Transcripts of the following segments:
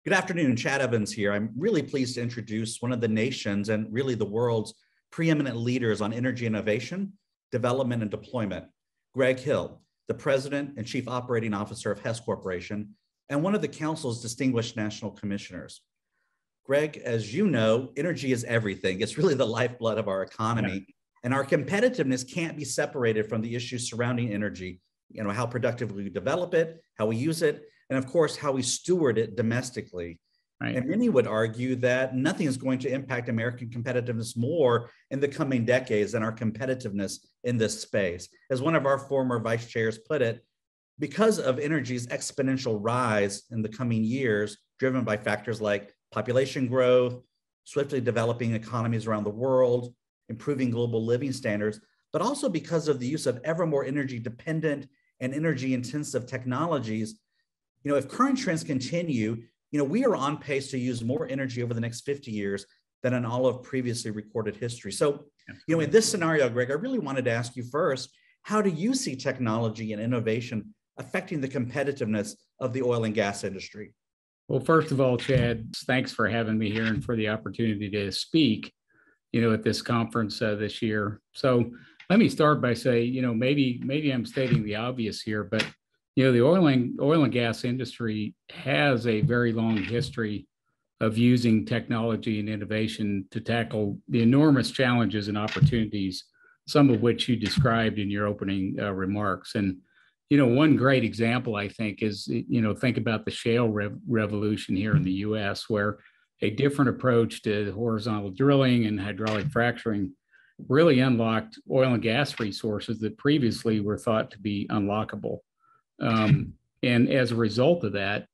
Good afternoon, Chad Evans here. I'm really pleased to introduce one of the nation's and really the world's preeminent leaders on energy innovation, development, and deployment, Greg Hill, the President and Chief Operating Officer of Hess Corporation, and one of the Council's distinguished national commissioners. Greg, as you know, energy is everything. It's really the lifeblood of our economy, and our competitiveness can't be separated from the issues surrounding energy, how productively we develop it, how we use it, and of course, how we steward it domestically. Right. And many would argue that nothing is going to impact American competitiveness more in the coming decades than our competitiveness in this space. As one of our former vice chairs put it, because of energy's exponential rise in the coming years, driven by factors like population growth, swiftly developing economies around the world, improving global living standards, but also because of the use of ever more energy dependent and energy intensive technologies. If current trends continue, we are on pace to use more energy over the next 50 years than in all of previously recorded history. So, in this scenario, Greg, I really wanted to ask you first, how do you see technology and innovation affecting the competitiveness of the oil and gas industry? Well, first of all, Chad, thanks for having me here and for the opportunity to speak, at this conference this year. So let me start by saying, maybe I'm stating the obvious here, but the oil and gas industry has a very long history of using technology and innovation to tackle the enormous challenges and opportunities, some of which you described in your opening remarks. And, one great example, I think, is, think about the shale revolution here in the U.S., where a different approach to horizontal drilling and hydraulic fracturing really unlocked oil and gas resources that previously were thought to be unlockable. And as a result of that,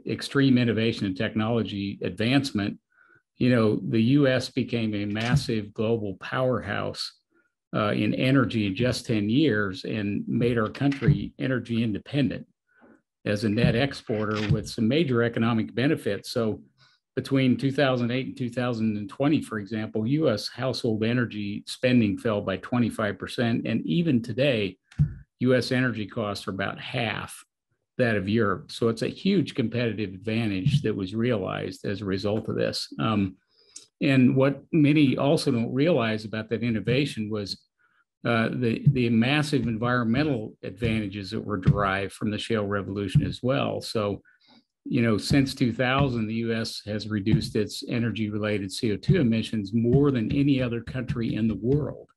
extreme innovation and technology advancement, the U.S. became a massive global powerhouse in energy in just 10 years and made our country energy independent as a net exporter with some major economic benefits. So between 2008 and 2020, for example, U.S. household energy spending fell by 25%. And even today, U.S. energy costs are about half that of Europe. So it's a huge competitive advantage that was realized as a result of this. And what many also don't realize about that innovation was the massive environmental advantages that were derived from the shale revolution as well. So, since 2000, the U.S. has reduced its energy-related CO2 emissions more than any other country in the world.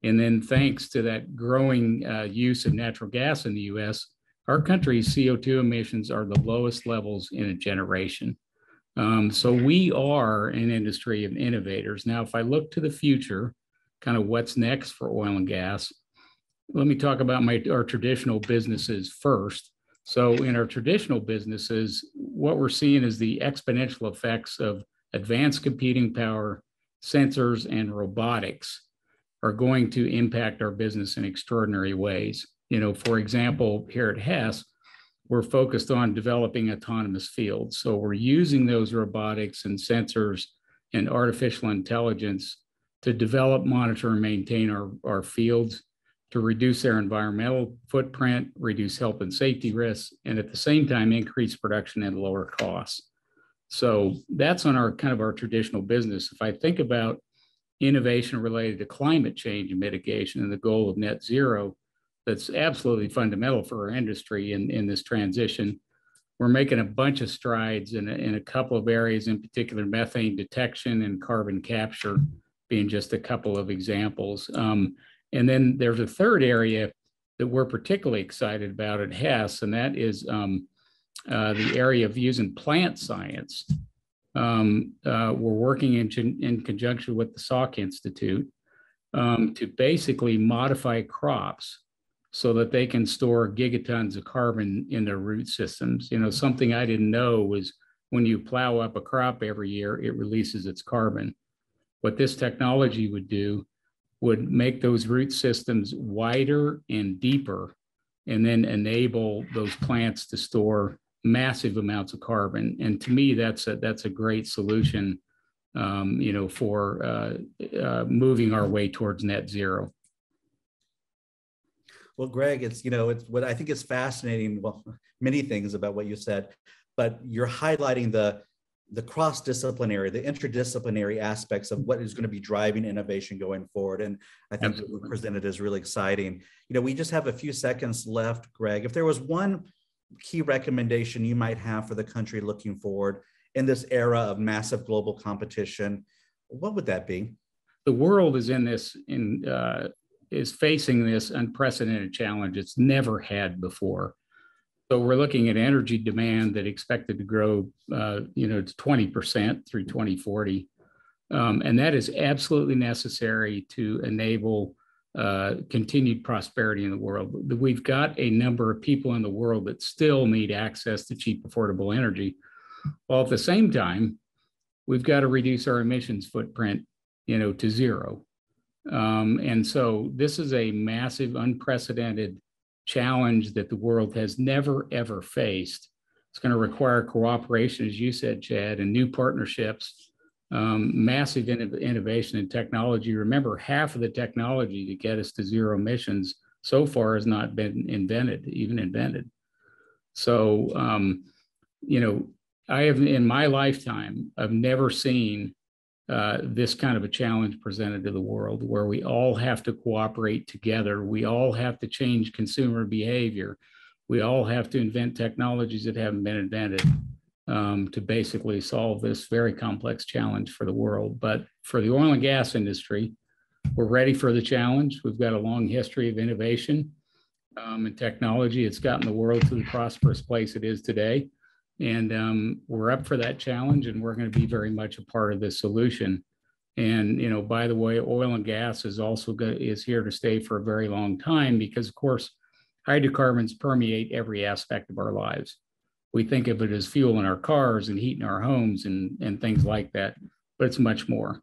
And then thanks to that growing use of natural gas in the U.S., our country's CO2 emissions are the lowest levels in a generation. So we are an industry of innovators. Now, if I look to the future, kind of what's next for oil and gas, let me talk about our traditional businesses first. So in our traditional businesses, what we're seeing is the exponential effects of advanced computing power, sensors, and robotics are going to impact our business in extraordinary ways. For example, here at Hess, we're focused on developing autonomous fields. So we're using those robotics and sensors and artificial intelligence to develop, monitor, and maintain our fields, to reduce their environmental footprint, reduce health and safety risks, and at the same time, increase production and lower costs. So that's on our traditional business. If I think about innovation related to climate change and mitigation and the goal of net zero, that's absolutely fundamental for our industry in this transition. We're making a bunch of strides in a couple of areas, in particular methane detection and carbon capture being just a couple of examples. And then there's a third area that we're particularly excited about at Hess, and that is the area of using plant science. We're working in conjunction with the Salk Institute to basically modify crops so that they can store gigatons of carbon in their root systems. Something I didn't know was when you plow up a crop every year, it releases its carbon. What this technology would do would make those root systems wider and deeper, and then enable those plants to store massive amounts of carbon. And to me, that's a great solution, for moving our way towards net zero. Well, Greg, it's what I think is fascinating. Well, many things about what you said, but you're highlighting the cross-disciplinary, the interdisciplinary aspects of what is going to be driving innovation going forward. And I think what you presented is really exciting. We just have a few seconds left, Greg. If there was one key recommendation you might have for the country looking forward in this era of massive global competition, what would that be? The world is is facing this unprecedented challenge it's never had before. So we're looking at energy demand that expected to grow, to 20% through 2040. And that is absolutely necessary to enable continued prosperity in the world. We've got a number of people in the world that still need access to cheap, affordable energy. While at the same time, we've got to reduce our emissions footprint, to zero. And so this is a massive, unprecedented challenge that the world has never, ever faced. It's going to require cooperation, as you said, Chad, and new partnerships, massive innovation in technology. Remember, half of the technology to get us to zero emissions so far has not been invented. So, I have, in my lifetime, I've never seen this kind of a challenge presented to the world, where we all have to cooperate together. We all have to change consumer behavior. We all have to invent technologies that haven't been invented to basically solve this very complex challenge for the world. But for the oil and gas industry, we're ready for the challenge. We've got a long history of innovation and technology. It's gotten the world to the prosperous place it is today. And we're up for that challenge, and we're going to be very much a part of this solution. And, by the way, oil and gas is here to stay for a very long time, because, of course, hydrocarbons permeate every aspect of our lives. We think of it as fuel in our cars and heat in our homes and things like that, but it's much more.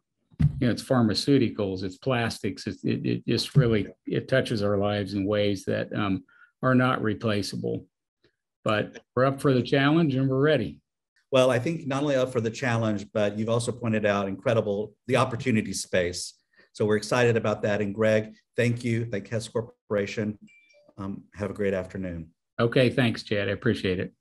It's pharmaceuticals, it's plastics, it just really, it touches our lives in ways that are not replaceable. But we're up for the challenge and we're ready. Well, I think not only up for the challenge, but you've also pointed out the opportunity space. So we're excited about that. And Greg, thank you. Thank Hess Corporation. Have a great afternoon. Okay, thanks, Chad. I appreciate it.